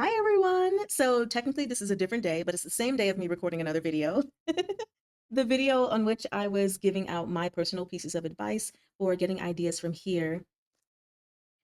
Hi everyone! So technically this is a different day, but it's the same day of me recording another video. The video on which I was giving out my personal pieces of advice for getting ideas from here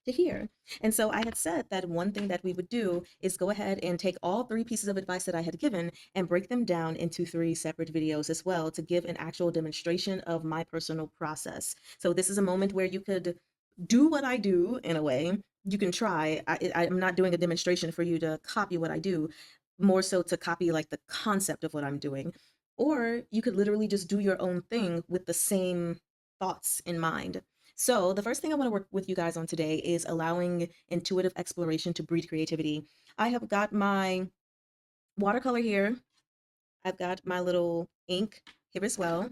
to here. And so I had said that one thing that we would do is go ahead and take all three pieces of advice that I had given and break them down into three separate videos as well to give an actual demonstration of my personal process. So this is a moment where you could do what I do in a way. You can try. I'm not doing a demonstration for you to copy what I do, more so to copy like the concept of what I'm doing. Or you could literally just do your own thing with the same thoughts in mind. So the first thing I want to work with you guys on today is allowing intuitive exploration to breed creativity. I have got my watercolor here. I've got my little ink here as well.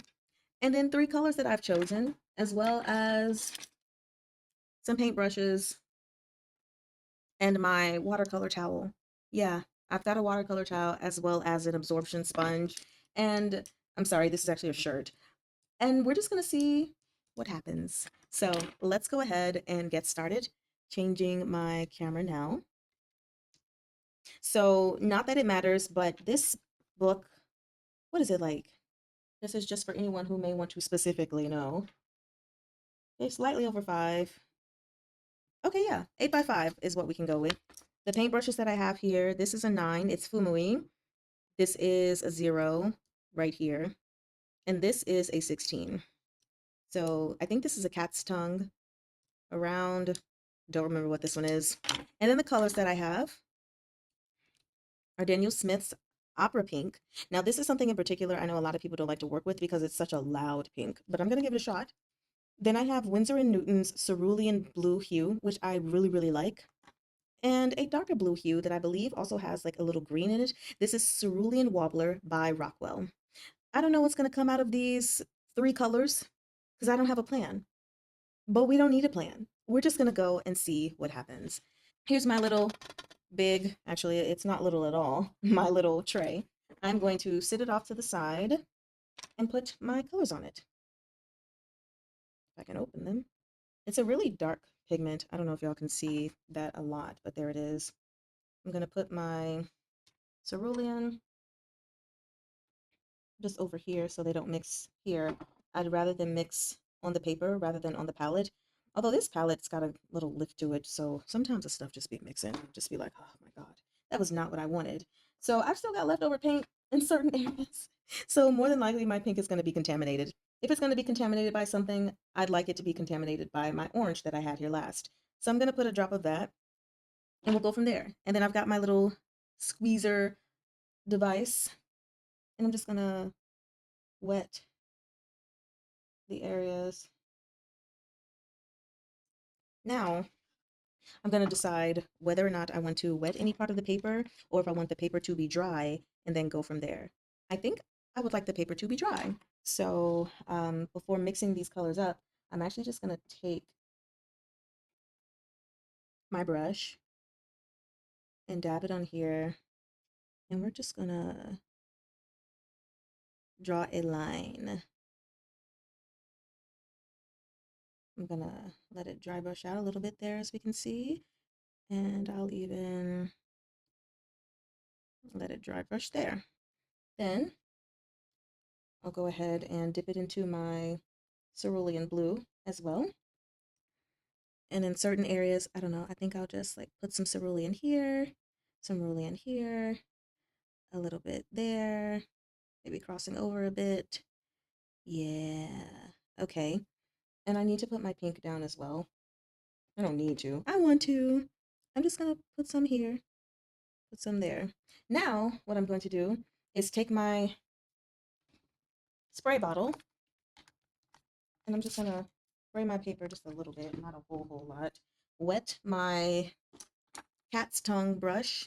And then three colors that I've chosen, as well as some paintbrushes and my watercolor towel. Yeah, I've got a watercolor towel as well as an absorption sponge. And I'm sorry, this is actually a shirt. And we're just gonna see what happens. So let's go ahead and get started. Changing my camera now. So not that it matters, but this book, what is it like? This is just for anyone who may want to specifically know. It's slightly over 5. Okay, yeah, 8 by 5 is what we can go with. The paintbrushes that I have here, this is a 9, it's Fumui. This is a 0 right here. And this is a 16. So I think this is a cat's tongue around, don't remember what this one is. And then the colors that I have are Daniel Smith's Opera Pink. Now, this is something in particular I know a lot of people don't like to work with because it's such a loud pink, but I'm going to give it a shot. Then I have Winsor & Newton's Cerulean Blue Hue, which I really, really like, and a darker blue hue that I believe also has like a little green in it. This is Cerulean Wobbler by Rockwell. I don't know what's going to come out of these three colors because I don't have a plan, but we don't need a plan. We're just going to go and see what happens. Here's my little big, actually, it's not little at all, my little tray. I'm going to sit it off to the side and put my colors on it. If I can open them. It's a really dark pigment. I don't know if y'all can see that a lot, but there it is. I'm going to put my cerulean just over here so they don't mix here. I'd rather them mix on the paper rather than on the palette. Although this palette's got a little lift to it, so sometimes the stuff just be mixing. Just be like, oh my God, that was not what I wanted. So I've still got leftover paint in certain areas. So more than likely my pink is going to be contaminated. If it's going to be contaminated by something, I'd like it to be contaminated by my orange that I had here last. So I'm going to put a drop of that and we'll go from there. And then I've got my little squeezer device and I'm just going to wet the areas. Now, I'm going to decide whether or not I want to wet any part of the paper or if I want the paper to be dry and then go from there. I think I would like the paper to be dry. So before mixing these colors up, I'm actually just going to take my brush and dab it on here. And we're just going to draw a line. I'm going to let it dry brush out a little bit there as we can see. And I'll even let it dry brush there. Then I'll go ahead and dip it into my cerulean blue as well. And in certain areas, I don't know, I think I'll just like put some cerulean here, some cerulean here, a little bit there, maybe crossing over a bit. Yeah, okay. And I need to put my pink down as well. I don't need to. I want to. I'm just gonna put some here, put some there. Now, what I'm going to do is take my spray bottle and I'm just gonna spray my paper just a little bit, not a whole lot. Wet my cat's tongue brush.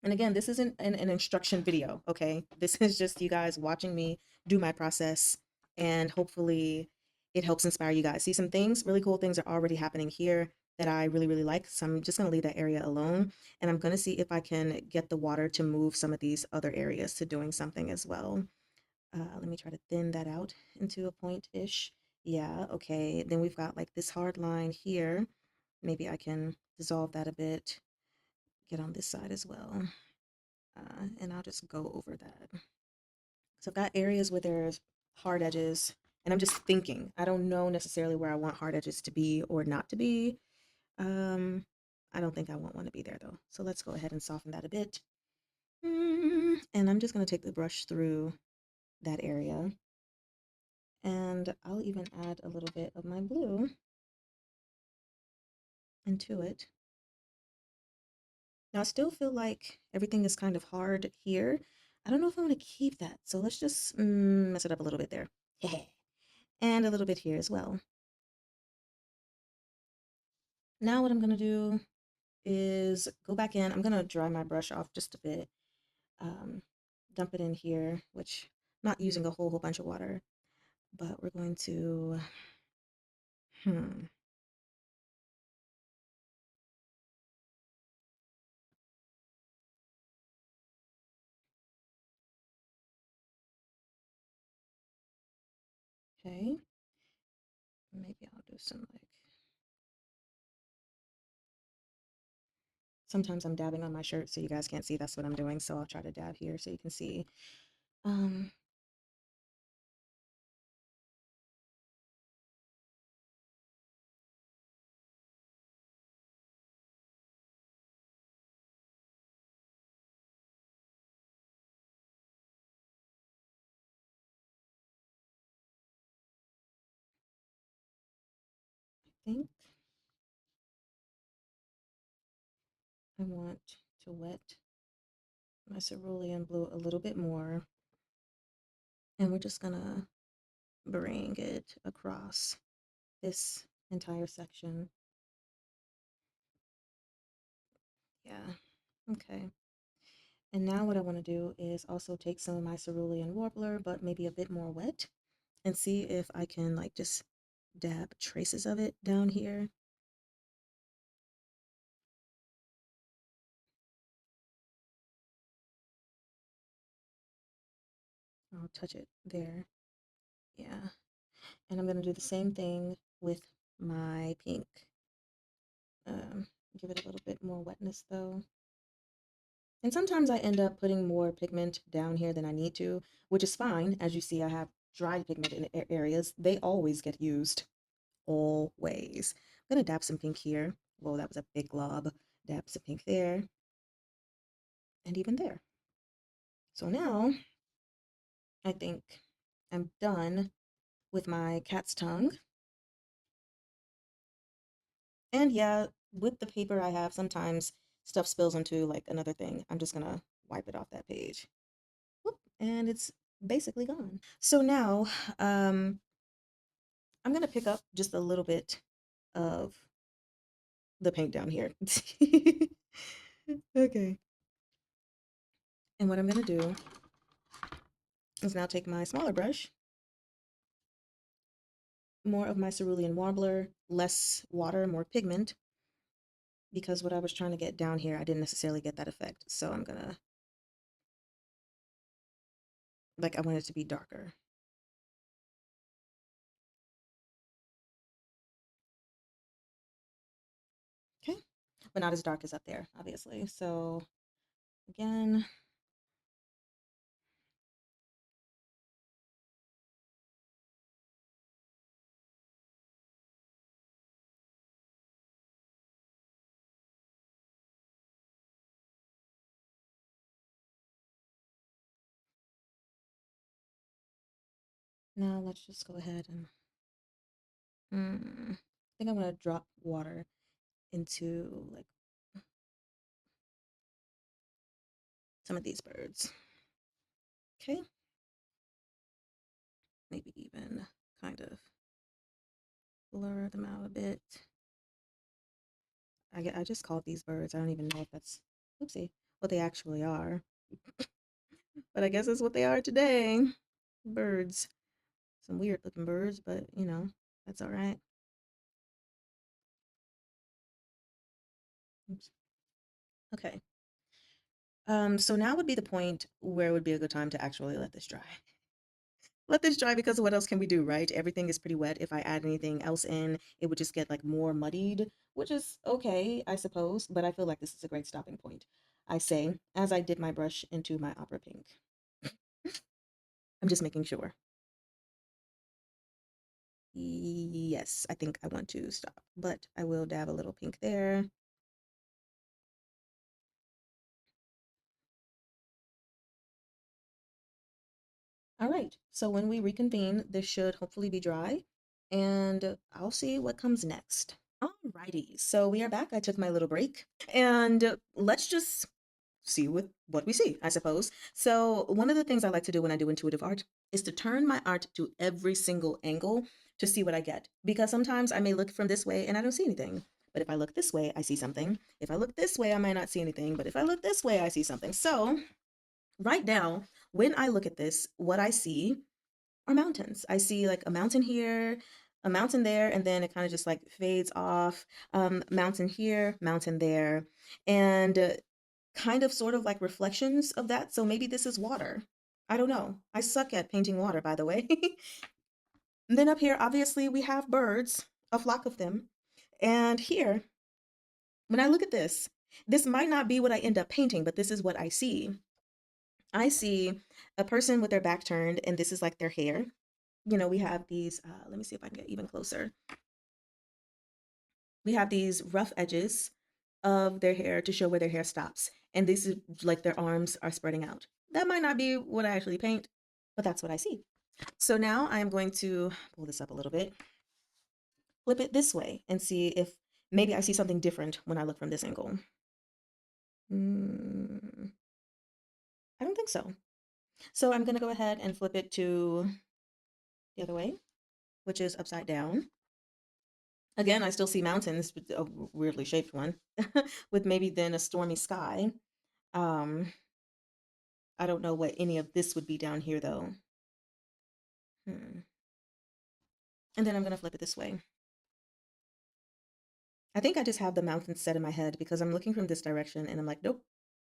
And again, this isn't an instruction video, okay? This is just you guys watching me do my process and hopefully it helps inspire you guys. See, some things, really cool things are already happening here that I really, really like. So I'm just gonna leave that area alone and I'm gonna see if I can get the water to move some of these other areas to doing something as well. Let me try to thin that out into a point-ish. Yeah, okay. Then we've got like this hard line here. Maybe I can dissolve that a bit. get on this side as well. And I'll just go over that. So I've got areas where there's hard edges, and I'm just thinking. I don't know necessarily where I want hard edges to be or not to be. Um, I don't think I want one to be there though. So let's go ahead and soften that a bit. And I'm just going to take the brush through that area. And I'll even add a little bit of my blue into it. Now I still feel like everything is kind of hard here. I don't know if I want to keep that. So let's just mess it up a little bit there. And a little bit here as well. Now what I'm going to do is go back in. I'm going to dry my brush off just a bit. Um, Dump it in here, which I'm not using a whole bunch of water, but we're going to, hmm, okay. Maybe I'll do some like, sometimes I'm dabbing on my shirt so you guys can't see that's what I'm doing. So I'll try to dab here so you can see. Um, I think I want to wet my cerulean blue a little bit more. And we're just gonna bring it across this entire section. Yeah, okay. And now what I want to do is also take some of my cerulean warbler, but maybe a bit more wet, and see if I can like just dab traces of it down here. I'll touch it there. Yeah. And I'm going to do the same thing with my pink. Um, Give it a little bit more wetness though. And sometimes I end up putting more pigment down here than I need to, which is fine. As you see, I have dry pigment in areas. They always get used. Always. I'm going to dab some pink here. Whoa, that was a big glob. Dab some pink there and even there. So now I think I'm done with my cat's tongue. And yeah, with the paper I have, sometimes stuff spills into like another thing. I'm just gonna wipe it off that page. Whoop, and it's basically gone. So now I'm gonna pick up just a little bit of the paint down here. Okay. And what I'm gonna do is now take my smaller brush, more of my cerulean warbler, less water, more pigment, because what I was trying to get down here, I didn't necessarily get that effect. So I'm gonna, like, I want it to be darker. Okay. But not as dark as up there, obviously. So again, now let's just go ahead and, I think I'm gonna drop water into like some of these birds. Okay. Maybe even kind of blur them out a bit. I just called these birds. I don't even know if that's, oopsie, what they actually are. But I guess that's what they are today. Birds. Some weird looking birds, but you know, that's all right. Oops. Okay. So now would be the point where it would be a good time to actually let this dry. let this dry because what else can we do, right? Everything is pretty wet. If I add anything else in, it would just get like more muddied, which is okay, I suppose, but I feel like this is a great stopping point. I say, as I dip my brush into my opera pink. I'm just making sure. Yes, I think I want to stop, but I will dab a little pink there. All right, so when we reconvene, this should hopefully be dry, and I'll see what comes next. Alrighty, so we are back. I took my little break, and let's just see what we see, I suppose. So one of the things I like to do when I do intuitive art is to turn my art to every single angle to see what I get. Because sometimes I may look from this way and I don't see anything. But if I look this way, I see something. If I look this way, I might not see anything. But if I look this way, I see something. So right now, when I look at this, what I see are mountains. I see like a mountain here, a mountain there, and then it kind of just like fades off. Mountain here, mountain there. And kind of sort of like reflections of that. So maybe this is water. I don't know. I suck at painting water, by the way. And then up here, obviously, we have birds, a flock of them. And here, when I look at this might not be what I end up painting, but this is what I see. I see a person with their back turned, and this is like their hair. You know, we have these, let me see if I can get even closer. We have these rough edges of their hair to show where their hair stops. And this is like their arms are spreading out. That might not be what I actually paint, but that's what I see. So now I'm going to pull this up a little bit, flip it this way, and see if maybe I see something different when I look from this angle. Mm, I don't think so. So I'm going to go ahead and flip it to the other way, which is upside down. Again, I still see mountains, but a weirdly shaped one, with maybe then a stormy sky. Um, I don't know what any of this would be down here though. Hmm. And then I'm gonna flip it this way. I think I just have the mountains set in my head because I'm looking from this direction and I'm like, nope,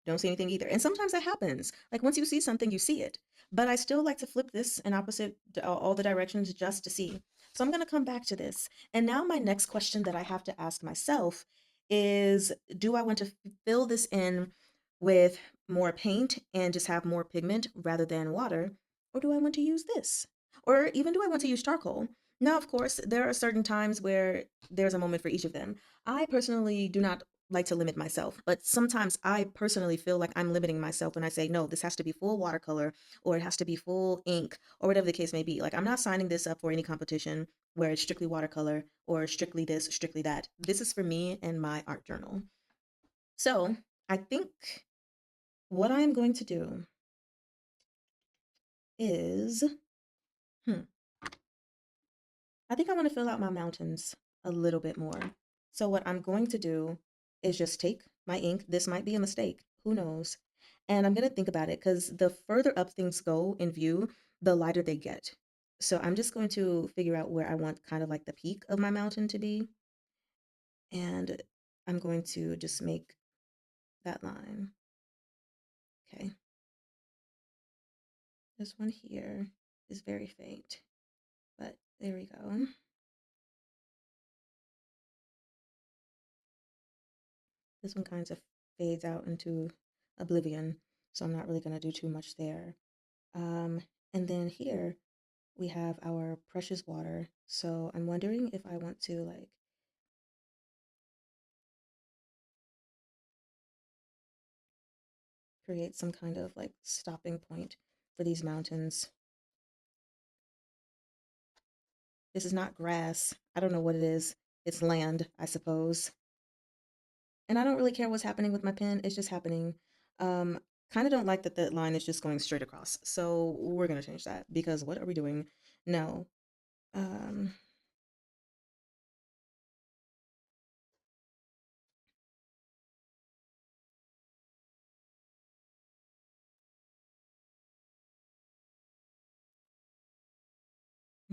don't see anything either. And sometimes that happens. Like once you see something, you see it. But I still like to flip this in opposite all the directions just to see. So I'm gonna come back to this. And now my next question that I have to ask myself is, do I want to fill this in with more paint and just have more pigment rather than water? Or do I want to use this? Or even do I want to use charcoal? Now, of course, there are certain times where there's a moment for each of them. I personally do not like to limit myself, but sometimes I personally feel like I'm limiting myself when I say, no, this has to be full watercolor or it has to be full ink or whatever the case may be. Like, I'm not signing this up for any competition where it's strictly watercolor or strictly this, strictly that. This is for me and my art journal. So I think what I'm going to do is, hmm, I think I want to fill out my mountains a little bit more. So what I'm going to do is just take my ink. This might be a mistake. Who knows? And I'm going to think about it because the further up things go in view, the lighter they get. So I'm just going to figure out where I want kind of like the peak of my mountain to be. And I'm going to just make that line. Okay. This one here is very faint, but there we go. This one kind of fades out into oblivion, so I'm not really going to do too much there. Um, and then here we have our precious water. So I'm wondering if I want to like create some kind of like stopping point for these mountains. This is not grass. I don't know what it is. It's land, I suppose. And I don't really care what's happening with my pen. It's just happening. Um, kind of don't like that the line is just going straight across. So we're gonna change that because what are we doing? No. Um,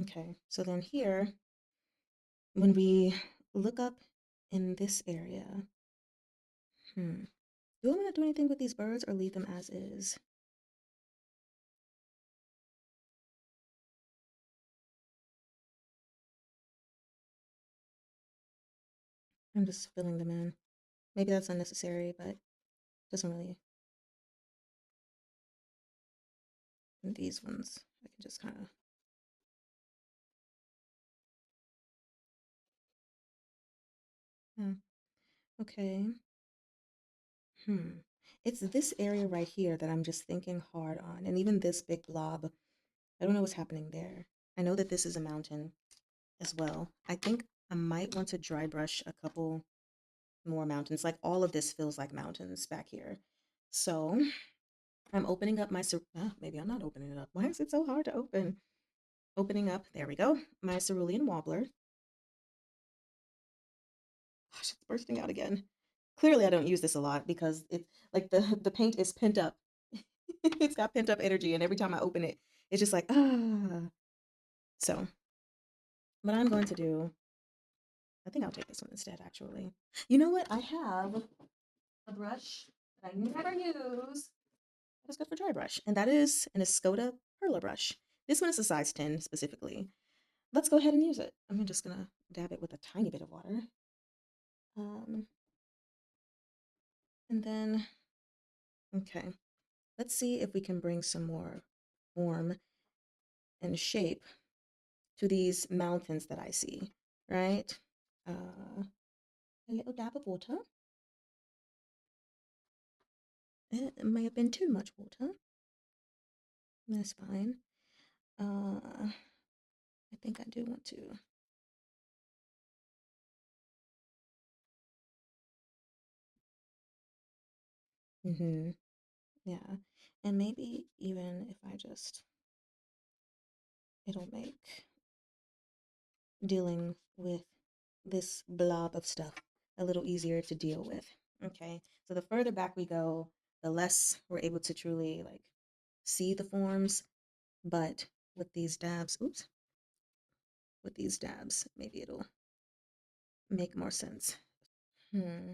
okay. So then here, when we look up in this area, hmm, do I want to do anything with these birds or leave them as is? I'm just filling them in. Maybe that's unnecessary, but doesn't really. And these ones, I can just kind of. Hmm. Okay. Hmm. It's this area right here that I'm just thinking hard on. And even this big blob, I don't know what's happening there. I know that this is a mountain as well. I think I might want to dry brush a couple more mountains. Like all of this feels like mountains back here. So I'm opening up my, maybe I'm not opening it up. Why is it so hard to open? Opening up, there we go, my cerulean wobbler. Gosh, it's bursting out again. Clearly, I don't use this a lot because it's like the paint is pent up. It's got pent up energy, and every time I open it, it's just like ah. So, what I'm going to do, I think I'll take this one instead. Actually, you know what? I have a brush that I never use. That's good for dry brush, and that is an Escoda Perla brush. This one is a size 10 specifically. Let's go ahead and use it. I'm just gonna dab it with a tiny bit of water. Um, and then, okay, let's see if we can bring some more form and shape to these mountains that I see, right? A little dab of water. It may have been too much water. That's fine. I think I do want to. Mm-hmm. Yeah. And maybe even if I just, it'll make dealing with this blob of stuff a little easier to deal with. Okay. So the further back we go, the less we're able to truly like see the forms. But with these dabs, oops, with these dabs, maybe it'll make more sense. Hmm.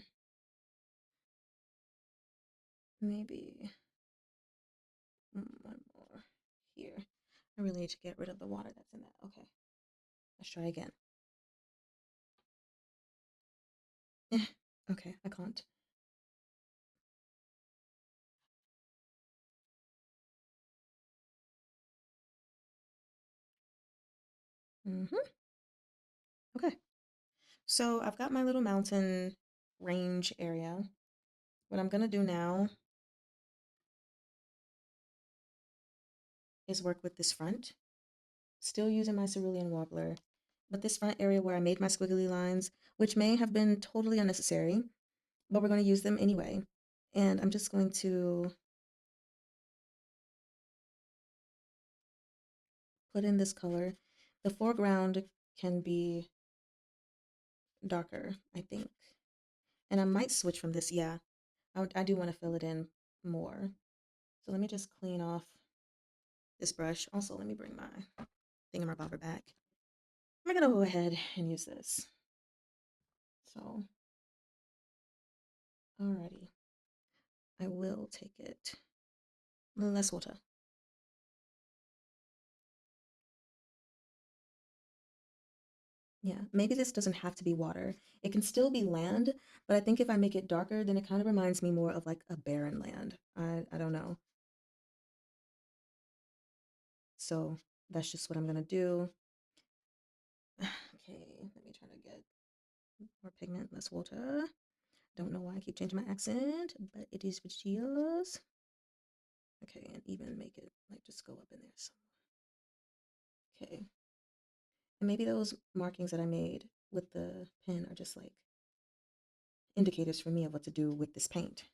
Maybe one more here. I really need to get rid of the water that's in that. Okay. Let's try again. Okay, I can't. Hmm. Okay. So I've got my little mountain range area. What I'm gonna do now is work with this front, still using my cerulean wobbler, but this front area where I made my squiggly lines, which may have been totally unnecessary, but we're going to use them anyway. And I'm just going to put in this color. The foreground can be darker, I think. And I might switch from this. Yeah, I do want to fill it in more. So let me just clean off this brush. Also, let me bring my thingamabobber back. We're going to go ahead and use this. So, alrighty. I will take it. Less water. Yeah, maybe this doesn't have to be water. It can still be land, but I think if I make it darker, then it kind of reminds me more of like a barren land. I don't know. So that's just what I'm gonna do. Okay, let me try to get more pigment, less water. Don't know why I keep changing my accent, but it is what it is. Okay, and even make it like just go up in there. So, okay, and maybe those markings that I made with the pen are just like indicators for me of what to do with this paint.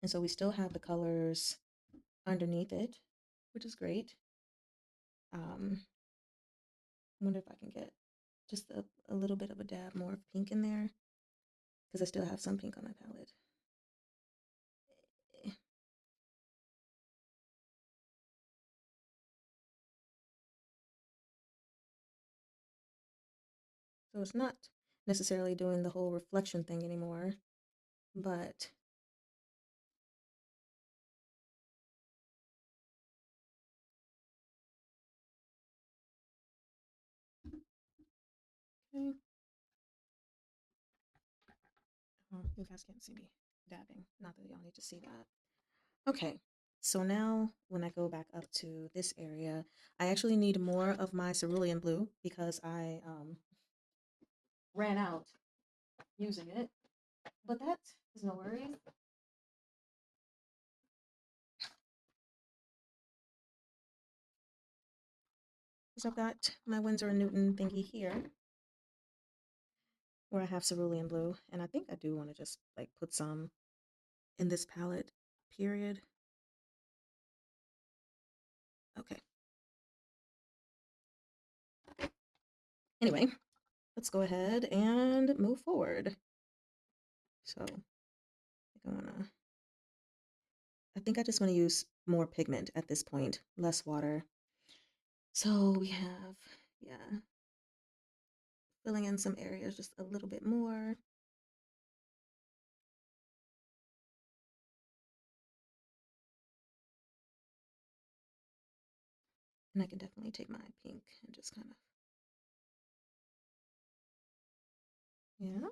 And so we still have the colors underneath it, which is great. I wonder if I can get just a little bit of a dab more of pink in there because I still have some pink on my palette. Eh, So it's not necessarily doing the whole reflection thing anymore, but okay. You guys can't see me dabbing. Not that y'all need to see that. Okay, so now when I go back up to this area, I actually need more of my cerulean blue because I ran out using it. But that is no worries. So I've got my Winsor & Newton thingy here where I have cerulean blue, and I think I do want to just like put some in this palette, period. Okay. Anyway, let's go ahead and move forward. So I think I just want to use more pigment at this point, less water. So we have, yeah, filling in some areas just a little bit more. And I can definitely take my pink and just kind of, yeah.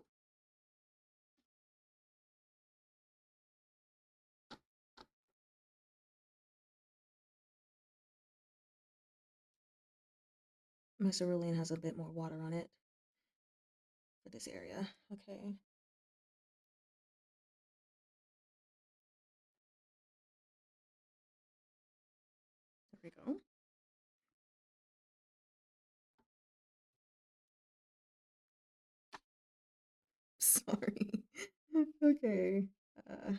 My cerulean has a bit more water on it for this area. Okay. There we go. Sorry. Okay. Uh,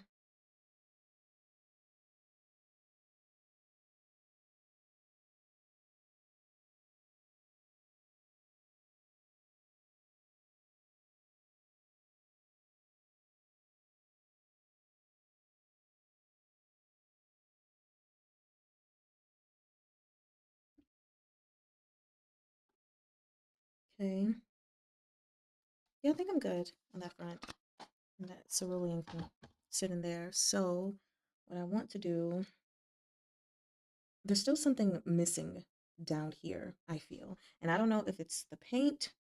okay. Yeah, I think I'm good on that front. And that cerulean can sit in there. So what I want to do, there's still something missing down here, I feel. And I don't know if it's the paint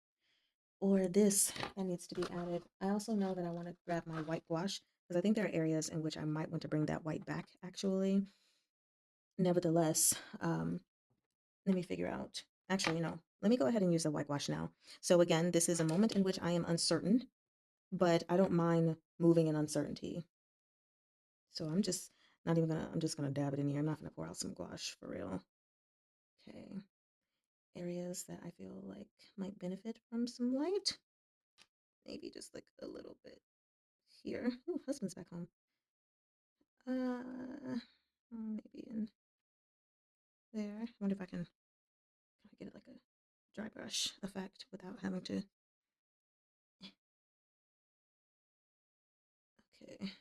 or this that needs to be added. I also know that I want to grab my white gouache because I think there are areas in which I might want to bring that white back actually. Nevertheless, let me figure out. Actually, no. Let me go ahead and use the white gouache now. So again, this is a moment in which I am uncertain, but I don't mind moving in uncertainty. So I'm just not even gonna, I'm just gonna dab it in here. I'm not gonna pour out some gouache for real. Okay. Areas that I feel like might benefit from some light. Maybe just like a little bit here. Ooh, husband's back home. Maybe in there. I wonder if I can kind of get it like a dry brush effect without having to. Okay.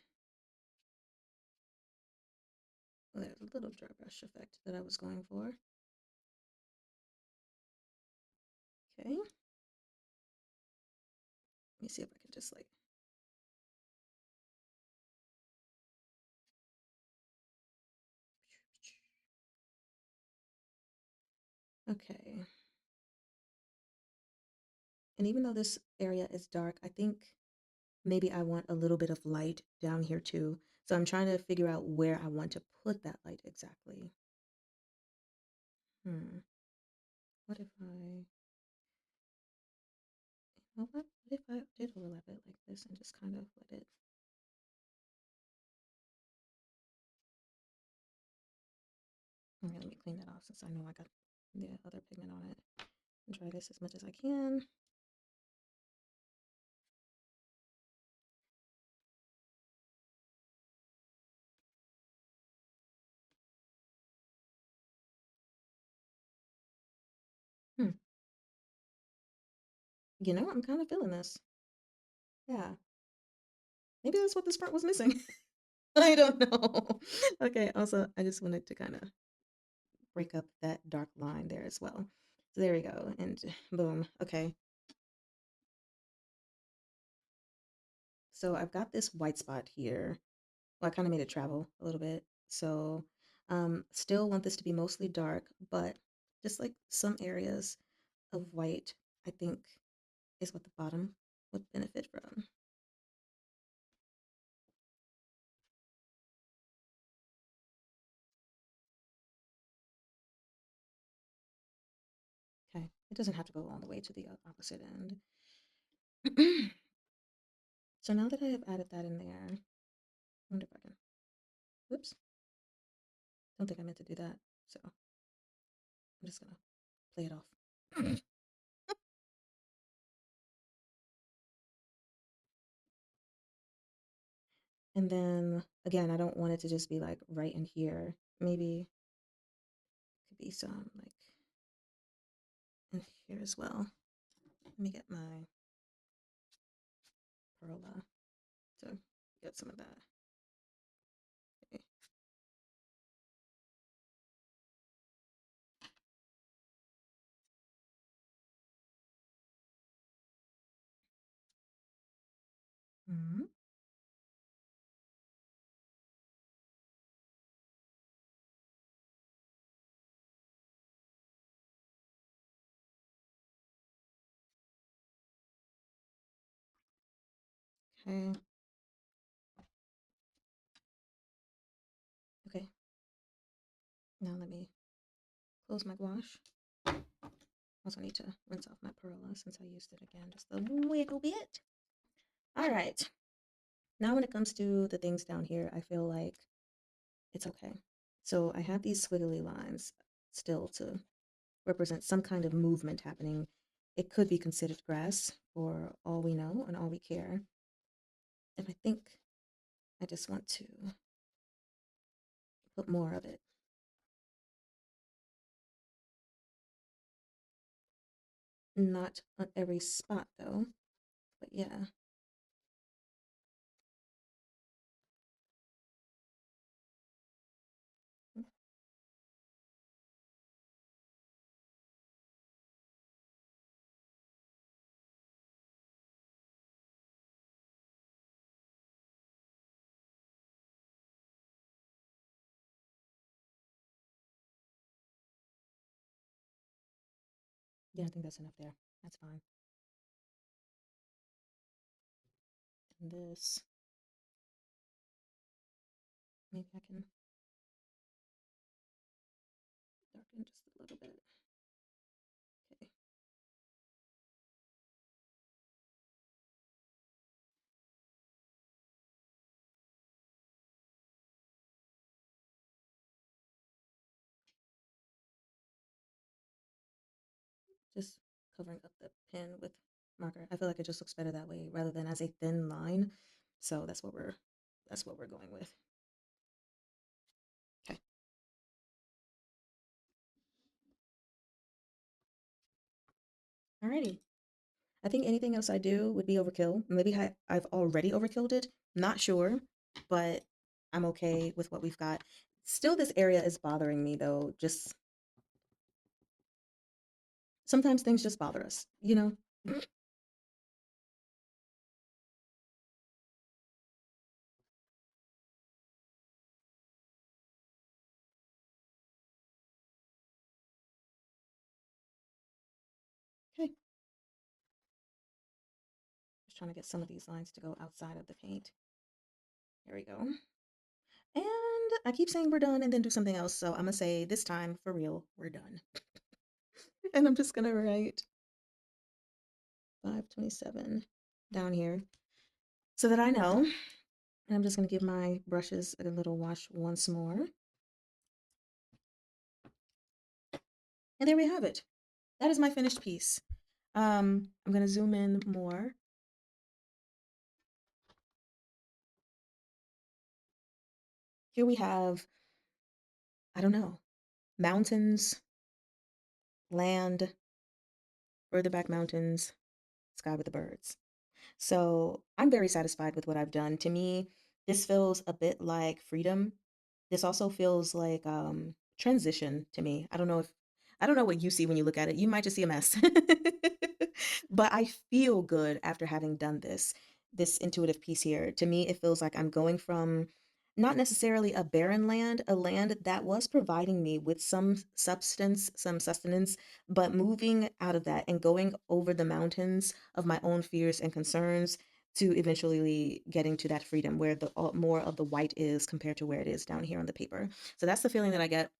Well, there's a little dry brush effect that I was going for. Okay. Let me see if I can just like. Okay. And even though this area is dark, I think maybe I want a little bit of light down here too. So I'm trying to figure out where I want to put that light exactly. Hmm. What if what if I did overlap it like this and just kind of let it. Okay, let me clean that off since I know I got the other pigment on it. And try this as much as I can. Hmm. You know, I'm kind of feeling this. Yeah. Maybe that's what this part was missing. I don't know. Okay, also, I just wanted to kind of break up that dark line there as well. So there we go. And boom. Okay. So I've got this white spot here. Well, I kind of made it travel a little bit. So still want this to be mostly dark, but just like some areas of white, I think is what the bottom would benefit from. It doesn't have to go all the way to the opposite end. So now that I have added that in there, I wonder if I can, whoops, don't think I meant to do that. So I'm just gonna play it off. And then again, I don't want it to just be like right in here. Maybe it could be some like in here as well. Let me get my perla to get some of that. Okay. Mhm. Okay. Okay. Now let me close my gouache. Also need to rinse off my perla since I used it again just a little bit. All right. Now when it comes to the things down here, I feel like it's okay. So I have these squiggly lines still to represent some kind of movement happening. It could be considered grass for all we know and all we care. And I think I just want to put more of it. Not on every spot though, but yeah. Yeah, I think that's enough there. That's fine. And this, maybe I can darken just a little bit. Okay. Just covering up the pen with marker. I feel like it just looks better that way rather than as a thin line. So that's what we're going with. Okay. Alrighty. I think anything else I do would be overkill. Maybe I've already overkilled it. Not sure, but I'm okay with what we've got. Still, this area is bothering me though. Just sometimes things just bother us, you know? Okay. Just trying to get some of these lines to go outside of the paint. There we go. And I keep saying we're done and then do something else. So I'm gonna say this time for real, we're done. And I'm just gonna write 527 down here so that I know. And I'm just gonna give my brushes a little wash once more. And there we have it. That is my finished piece. I'm gonna zoom in more. Here we have, I don't know, mountains, land, further back mountains, sky with the birds. So I'm very satisfied with what I've done. To me, this feels a bit like freedom. This also feels like transition to me. I don't know what you see when you look at it. You might just see a mess. But I feel good after having done this intuitive piece here. To me, it feels like I'm going from not necessarily a barren land, a land that was providing me with some substance, some sustenance, but moving out of that and going over the mountains of my own fears and concerns to eventually getting to that freedom where the more of the white is compared to where it is down here on the paper. So that's the feeling that I get.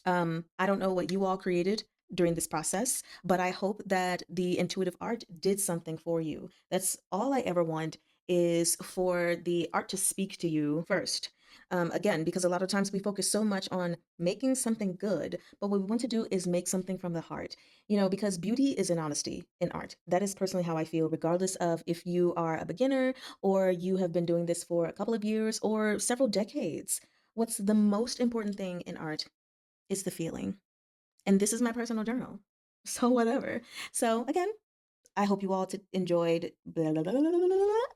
I don't know what you all created. during this process, but I hope that the intuitive art did something for you. That's all I ever want, is for the art to speak to you first. Again, because a lot of times we focus so much on making something good, but what we want to do is make something from the heart. Because beauty is in honesty in art. That is personally how I feel, regardless of if you are a beginner or you have been doing this for a couple of years or several decades. What's the most important thing in art is the feeling. And this is my personal journal. So whatever. So again, I hope you all enjoyed. Blah, blah, blah, blah, blah, blah.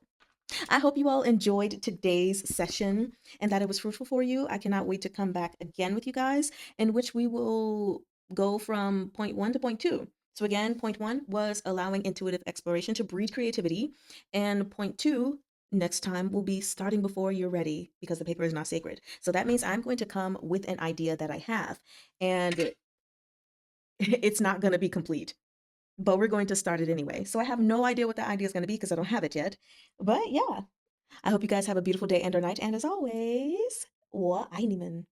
I hope you all enjoyed today's session and that it was fruitful for you. I cannot wait to come back again with you guys, in which we will go from point one to point two. So again, point one was allowing intuitive exploration to breed creativity, and point two next time will be starting before you're ready, because the paper is not sacred. So that means I'm going to come with an idea that I have, and it's not going to be complete, but we're going to start it anyway. So I have no idea what that idea is going to be because I don't have it yet. But yeah, I hope you guys have a beautiful day and or night. And as always, 我爱你们.